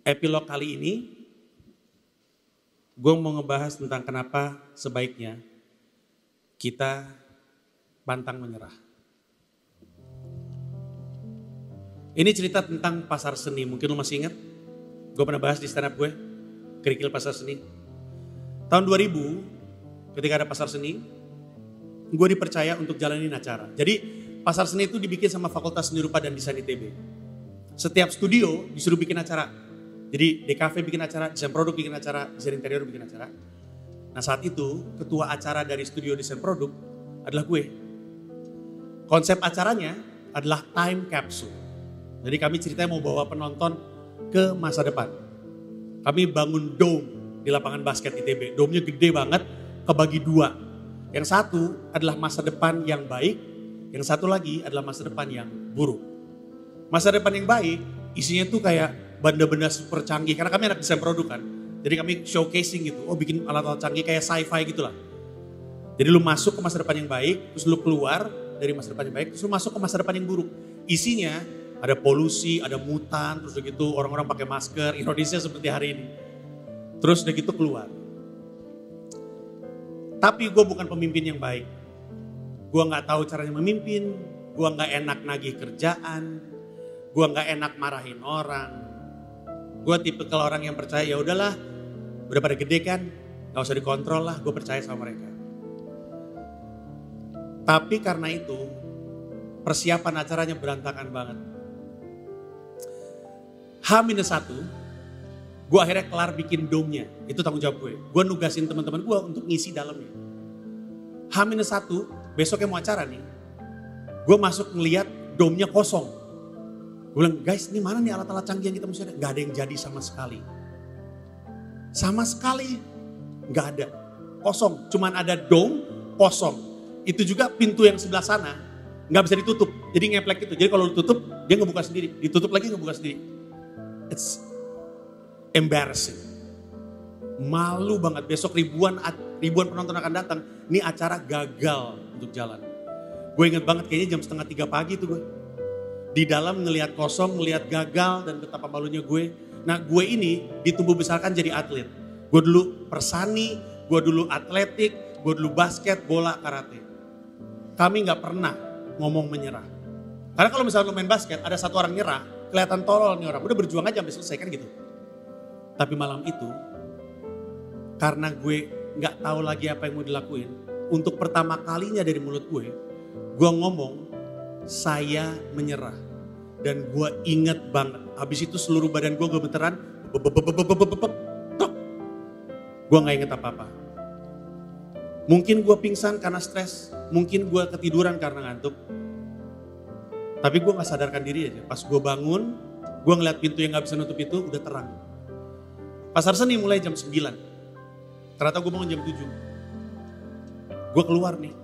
Epilog kali ini, gue mau ngebahas tentang kenapa sebaiknya kita pantang menyerah. Ini cerita tentang pasar seni, mungkin lo masih ingat? Gue pernah bahas di stand up gue, kerikil pasar seni. Tahun 2000, ketika ada pasar seni, gue dipercaya untuk jalanin acara. Jadi pasar seni itu dibikin sama Fakultas Seni Rupa dan Desain ITB. Setiap studio disuruh bikin acara. Jadi DKV bikin acara, desain produk bikin acara, desain interior bikin acara. Nah saat itu ketua acara dari studio desain produk adalah gue. Konsep acaranya adalah time capsule. Jadi kami ceritanya mau bawa penonton ke masa depan. Kami bangun dome di lapangan basket ITB. Dome-nya gede banget, kebagi dua. Yang satu adalah masa depan yang baik, yang satu lagi adalah masa depan yang buruk. Masa depan yang baik isinya tuh kayak benda-benda super canggih, karena kami anak desain produk kan. Jadi kami showcasing gitu, bikin alat-alat canggih kayak sci-fi gitu lah. Jadi lu masuk ke masa depan yang baik, terus lu keluar dari masa depan yang baik, terus lu masuk ke masa depan yang buruk. Isinya ada polusi, ada mutan, terus udah gitu orang-orang pakai masker, Indonesia seperti hari ini. Terus udah gitu keluar. Tapi gue bukan pemimpin yang baik. Gue gak tahu caranya memimpin, gue gak enak nagih kerjaan, gue gak enak marahin orang. Gue tipe kalau orang yang percaya ya udahlah, udah pada gede kan, gak usah dikontrol lah, gue percaya sama mereka. Tapi karena itu persiapan acaranya berantakan banget. H-1, gue akhirnya kelar bikin dome-nya, itu tanggung jawab gue. Gue nugasin teman-teman gue untuk ngisi dalamnya. H-1, besoknya mau acara nih, gue masuk ngeliat dome-nya kosong. Gue bilang, guys ini mana nih alat-alat canggih yang kita mesti ada? Gak ada yang jadi sama sekali. Sama sekali gak ada. Kosong, cuman ada dome kosong. Itu juga pintu yang sebelah sana gak bisa ditutup. Jadi ngeplek gitu. Jadi kalau ditutup, dia ngebuka sendiri. Ditutup lagi ngebuka sendiri. It's embarrassing. Malu banget, besok ribuan penonton akan datang. Ini acara gagal untuk jalan. Gue inget banget kayaknya jam 2:30 pagi tuh gue. Di dalam ngelihat kosong, ngelihat gagal dan betapa malunya gue. Nah gue ini ditumbuh besarkan jadi atlet. Gue dulu persani, gue dulu atletik, gue dulu basket, bola, karate. Kami gak pernah ngomong menyerah. Karena kalau misalnya lo main basket, ada satu orang nyerah, kelihatan tolol nih orang. Udah berjuang aja sampai selesai kan gitu. Tapi malam itu, karena gue gak tahu lagi apa yang mau dilakuin. Untuk pertama kalinya dari mulut gue ngomong, saya menyerah. Dan gue inget banget, habis itu seluruh badan gue gemeteran, gue gak inget apa-apa. Mungkin gue pingsan karena stres, mungkin gue ketiduran karena ngantuk. Tapi gue gak sadarkan diri aja, pas gue bangun, gue ngeliat pintu yang gak bisa nutup itu udah terang. Pasar seni mulai jam 9, ternyata gue bangun jam 7. Gue keluar nih.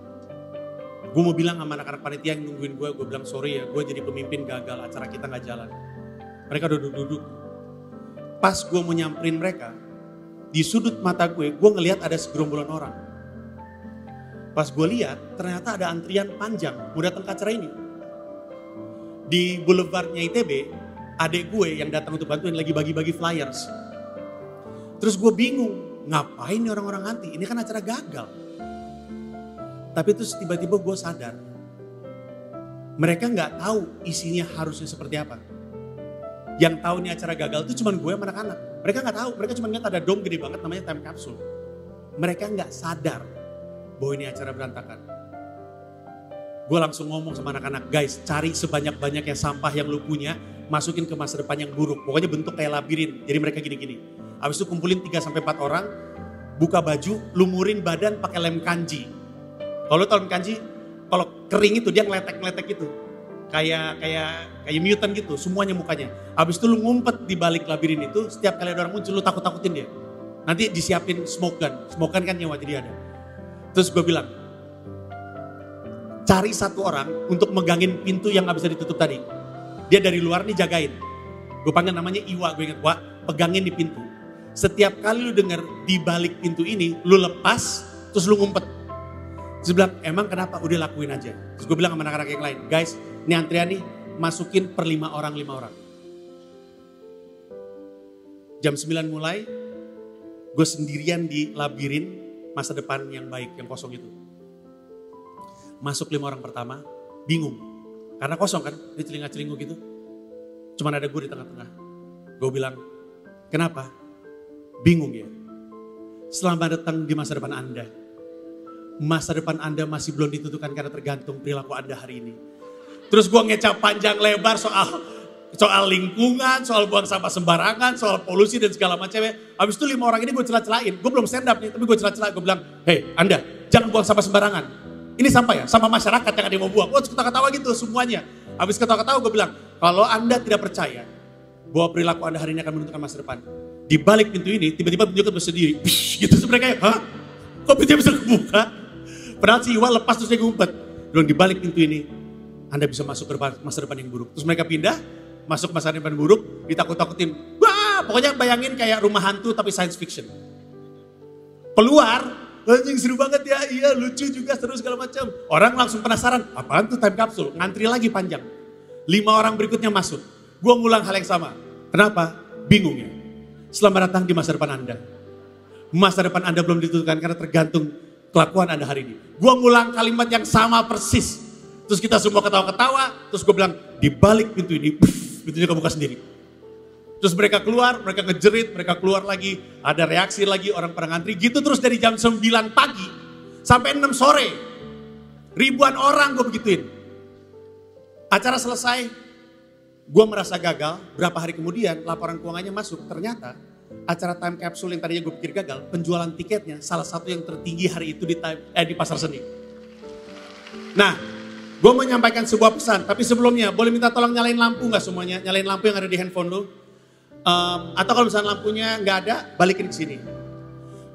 Gue mau bilang sama anak-anak panitia yang nungguin gue bilang sorry ya, gue jadi pemimpin gagal, acara kita gak jalan. Mereka duduk-duduk. Pas gue mau nyamperin mereka, di sudut mata gue ngelihat ada segerombolan orang. Pas gue lihat, ternyata ada antrian panjang, mau datang ke acara ini. Di boulevardnya ITB, adik gue yang datang untuk bantuin lagi bagi-bagi flyers. Terus gue bingung, ngapain nih orang-orang antri, ini kan acara gagal. Tapi terus tiba-tiba gue sadar, mereka gak tahu isinya harusnya seperti apa. Yang tahu ini acara gagal itu cuma gue sama anak-anak. Mereka gak tahu, mereka cuma lihat ada dome gede banget namanya time capsule. Mereka gak sadar bahwa ini acara berantakan. Gue langsung ngomong sama anak-anak, guys cari sebanyak-banyaknya sampah yang lu punya, masukin ke masa depan yang buruk. Pokoknya bentuk kayak labirin, jadi mereka gini-gini. Habis itu kumpulin 3-4 orang, buka baju, lumurin badan pakai lem kanji. Kalau tahu kanji, kalau kering itu dia ngeletek-ngeletek gitu. Kayak mutant gitu, semuanya mukanya. Habis itu lu ngumpet di balik labirin itu, setiap kali ada orang muncul lu takut-takutin dia. Nanti disiapin smoke gun kan nyawa jadi ada. Terus gue bilang, cari satu orang untuk megangin pintu yang gak bisa ditutup tadi. Dia dari luar nih jagain. Gue panggil namanya Iwa, gue inget, Wak, pegangin di pintu. Setiap kali lu denger di balik pintu ini, lu lepas, terus lu ngumpet. Terus bilang, emang kenapa? Udah lakuin aja. Terus gue bilang sama anak-anak yang lain, guys, ini antrian nih, masukin per 5 orang. Jam 9 mulai, gue sendirian di labirin masa depan yang baik, yang kosong itu. Masuk 5 orang pertama, bingung. Karena kosong kan, di celinga-celingu gitu. Cuman ada gue di tengah-tengah. Gue bilang, kenapa? Bingung ya? Selamat datang di masa depan Anda. Masa depan Anda masih belum ditentukan karena tergantung perilaku Anda hari ini. Terus gue ngecap panjang lebar soal lingkungan, soal buang sampah sembarangan, soal polusi dan segala macamnya. Habis itu 5 orang ini gue celah-celahin. Gue belum stand up nih, tapi gue celah-celah. Gue bilang, hei Anda jangan buang sampah sembarangan. Ini sampah ya, sampah masyarakat yang ada yang mau buang. Oh ketawa-ketawa gitu semuanya. Habis ketawa-ketawa gue bilang, kalau Anda tidak percaya bahwa perilaku Anda hari ini akan menentukan masa depan. Di balik pintu ini, tiba-tiba tunjukkan berdiri. Gitu, terus mereka, hah? Kok pintunya bisa kebuka? Padahal si Iwa lepas terus dia ngumpet. Bilang, di balik pintu ini, Anda bisa masuk ke masa depan yang buruk. Terus mereka pindah, masuk masa depan buruk, ditakut-takutin. Wah, pokoknya bayangin kayak rumah hantu tapi science fiction. Keluar, anjing seru banget ya, iya lucu juga, seru segala macam. Orang langsung penasaran, apaan tuh time capsule? Ngantri lagi panjang. 5 orang berikutnya masuk. Gua ngulang hal yang sama. Kenapa? Bingung ya. Selamat datang di masa depan Anda. Masa depan Anda belum ditentukan karena tergantung kelakuan Anda hari ini. Gua ngulang kalimat yang sama persis. Terus kita semua ketawa-ketawa, terus gue bilang, di balik pintu ini, pintunya kebuka sendiri. Terus mereka keluar, mereka ngejerit, mereka keluar lagi, ada reaksi lagi, orang pada ngantri. Gitu terus dari jam 9 pagi sampai 6 sore. Ribuan orang gue begituin. Acara selesai, gue merasa gagal. Berapa hari kemudian laporan keuangannya masuk, ternyata acara time capsule yang tadinya gue pikir gagal, penjualan tiketnya salah satu yang tertinggi hari itu di pasar seni. Nah, gue mau menyampaikan sebuah pesan, tapi sebelumnya boleh minta tolong nyalain lampu gak semuanya? Nyalain lampu yang ada di handphone lu. Atau kalau misalnya lampunya gak ada, balikin ke sini.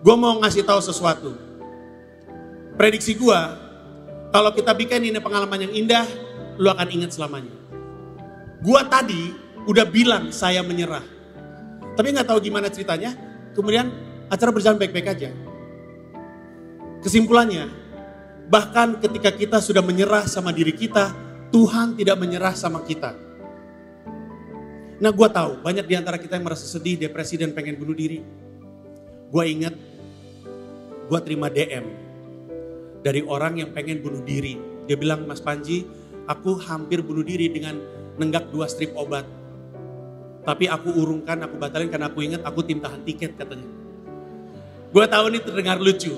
Gue mau ngasih tahu sesuatu. Prediksi gue, kalau kita bikin ini pengalaman yang indah, lu akan ingat selamanya. Gue tadi udah bilang saya menyerah. Tapi gak tahu gimana ceritanya, kemudian acara berjalan baik-baik aja. Kesimpulannya, bahkan ketika kita sudah menyerah sama diri kita, Tuhan tidak menyerah sama kita. Nah gue tahu banyak di antara kita yang merasa sedih, depresi dan pengen bunuh diri. Gue ingat, gue terima DM dari orang yang pengen bunuh diri. Dia bilang, Mas Panji, aku hampir bunuh diri dengan nenggak 2 strip obat. Tapi aku urungkan, aku batalin karena aku ingat aku tim tahan tiket katanya. Gue tahu ini terdengar lucu.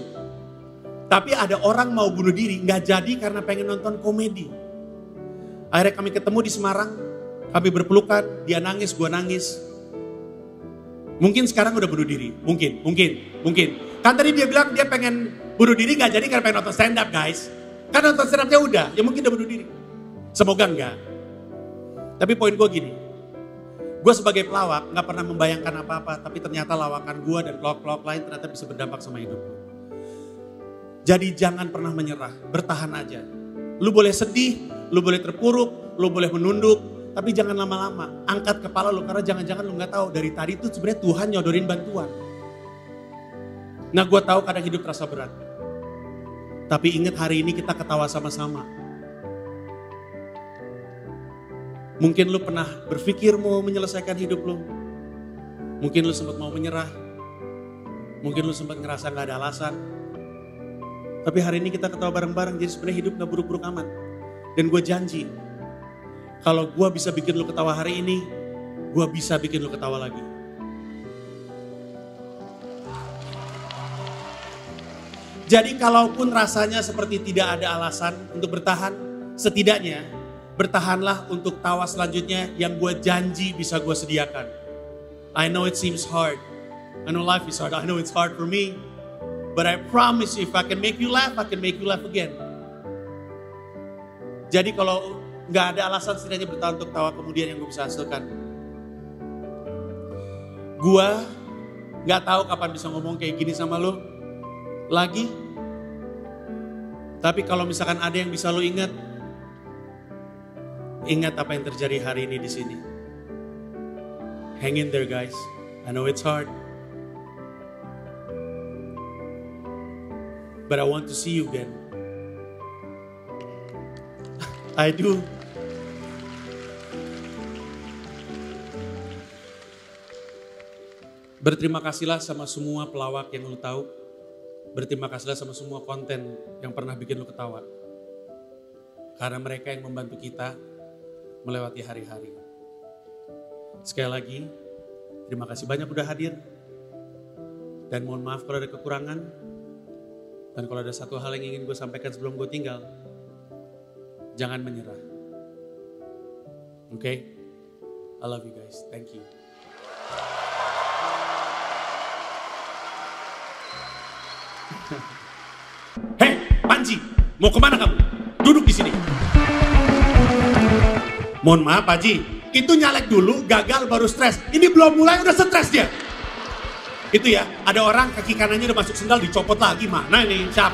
Tapi ada orang mau bunuh diri, gak jadi karena pengen nonton komedi. Akhirnya kami ketemu di Semarang, kami berpelukan, dia nangis, gue nangis. Mungkin sekarang udah bunuh diri, mungkin. Kan tadi dia bilang dia pengen bunuh diri gak jadi karena pengen nonton stand up guys. Kan nonton stand upnya udah, ya mungkin udah bunuh diri. Semoga enggak. Tapi poin gue gini, gue sebagai pelawak gak pernah membayangkan apa-apa, tapi ternyata lawakan gue dan pelawak-pelawak lain ternyata bisa berdampak sama hidup gue. Jadi jangan pernah menyerah, bertahan aja. Lu boleh sedih, lu boleh terpuruk, lu boleh menunduk, tapi jangan lama-lama. Angkat kepala lu, karena jangan-jangan lu gak tahu dari tadi tuh sebenarnya Tuhan nyodorin bantuan. Nah gue tahu kadang hidup terasa berat. Tapi ingat hari ini kita ketawa sama-sama. Mungkin lu pernah berpikir mau menyelesaikan hidup lu. Mungkin lu sempat mau menyerah. Mungkin lu sempat ngerasa gak ada alasan. Tapi hari ini kita ketawa bareng-bareng, jadi sebenarnya hidup gak buruk-buruk amat. Dan gue janji, kalau gue bisa bikin lu ketawa hari ini, gue bisa bikin lu ketawa lagi. Jadi kalaupun rasanya seperti tidak ada alasan untuk bertahan, setidaknya bertahanlah untuk tawa selanjutnya yang gue janji bisa gue sediakan. I know it seems hard. I know life is hard. I know it's hard for me. But I promise you, if I can make you laugh, I can make you laugh again. Jadi kalau nggak ada alasan setidaknya bertahan untuk tawa kemudian yang gue bisa hasilkan. Gue nggak tahu kapan bisa ngomong kayak gini sama lo lagi. Tapi kalau misalkan ada yang bisa lo ingat apa yang terjadi hari ini di sini. Hang in there guys. I know it's hard. But I want to see you again. I do. Berterima kasihlah sama semua pelawak yang lu tahu. Berterima kasihlah sama semua konten yang pernah bikin lu ketawa. Karena mereka yang membantu kita melewati hari-hari. Sekali lagi, terima kasih banyak udah hadir. Dan mohon maaf kalau ada kekurangan. Dan kalau ada satu hal yang ingin gue sampaikan sebelum gue tinggal, jangan menyerah. Oke? I love you guys. Thank you. Hei, Panji, mau kemana kamu? Duduk di sini. Mohon maaf, Panji. Itu nyalek dulu, gagal baru stres. Ini belum mulai udah stres dia. Itu ya, ada orang kaki kanannya udah masuk sendal dicopot lagi. Mana ini, Syap?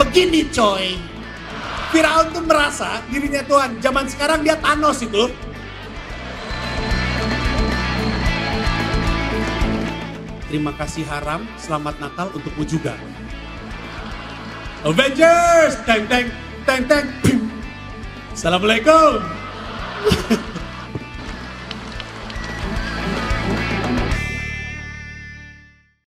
Begini coy. Firaun tuh merasa dirinya Tuhan. Zaman sekarang dia Thanos itu. Terima kasih haram, selamat Natal untukmu juga. Avengers! Teng teng, teng teng. Assalamualaikum.